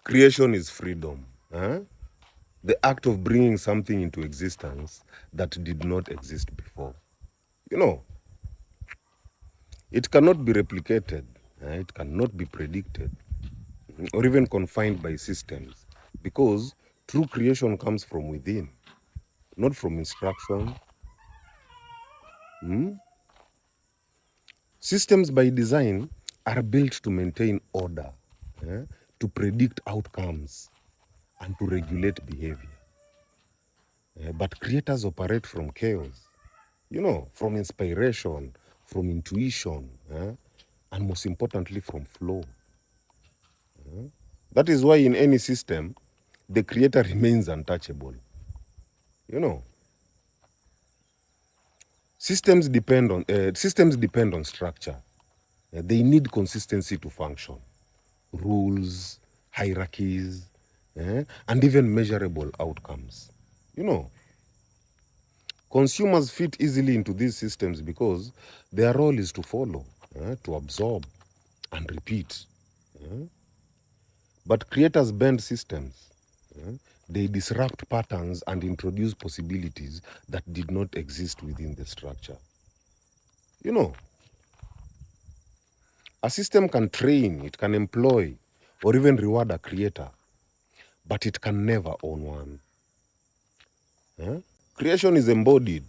Creation is freedom. The act of bringing something into existence that did not exist before. It cannot be replicated, it cannot be predicted, or even confined by systems, because true creation comes from within, not from instruction. Systems by design are built to maintain order, to predict outcomes, and to regulate behavior. But creators operate from chaos, from inspiration, from intuition, and most importantly, from flow. That is why in any system, the creator remains untouchable. Systems depend on structure. They need consistency to function. Rules, hierarchies, and even measurable outcomes. Consumers fit easily into these systems because their role is to follow, to absorb, and repeat. But creators bend systems. They disrupt patterns and introduce possibilities that did not exist within the structure. A system can train, it can employ, or even reward a creator, but it can never own one. Creation is embodied.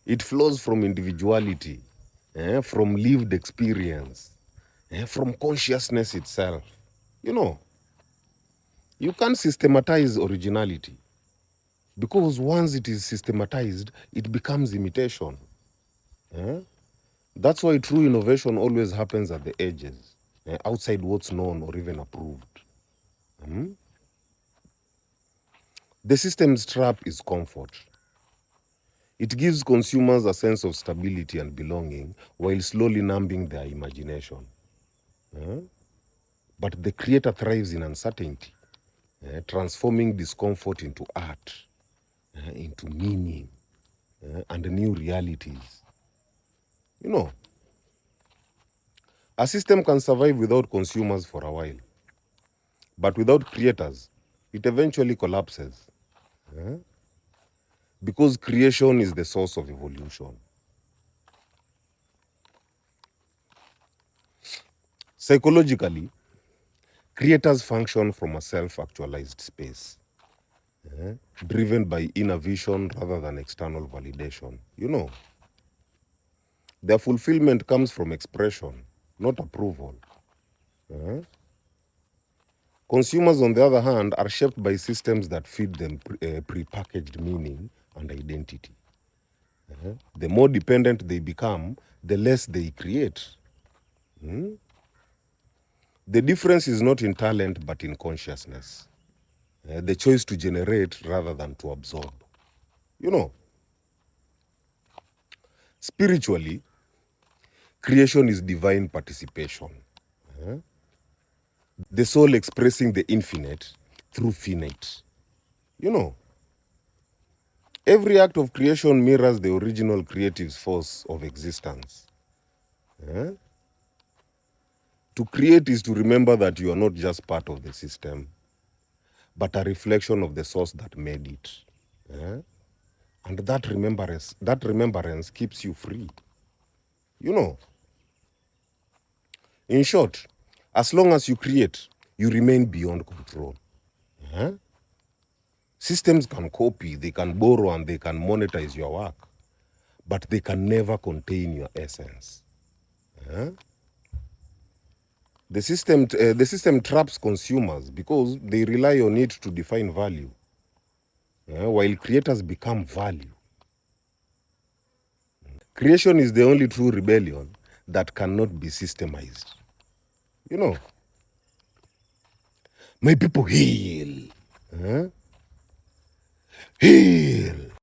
It flows from individuality, from lived experience, from consciousness itself. You can't systematize originality, because once it is systematized, it becomes imitation. That's why true innovation always happens at the edges, outside what's known or even approved. The system's trap is comfort. It gives consumers a sense of stability and belonging while slowly numbing their imagination. But the creator thrives in uncertainty, transforming discomfort into art, into meaning, and new realities. A system can survive without consumers for a while, but without creators, it eventually collapses. Because creation is the source of evolution. Psychologically, creators function from a self-actualized space, driven by inner vision rather than external validation. Their fulfillment comes from expression, not approval. Consumers, on the other hand, are shaped by systems that feed them prepackaged meaning and identity. The more dependent they become, the less they create. The difference is not in talent, but in consciousness. The choice to generate rather than to absorb. Spiritually, creation is divine participation. The soul expressing the infinite through finite. Every act of creation mirrors the original creative force of existence. To create is to remember that you are not just part of the system, but a reflection of the source that made it. And that remembrance keeps you free. In short, as long as you create, you remain beyond control. Systems can copy, they can borrow, and they can monetize your work, but they can never contain your essence. The system traps consumers because they rely on it to define value, while creators become value. Creation is the only true rebellion that cannot be systemized. My people, heal. Heal.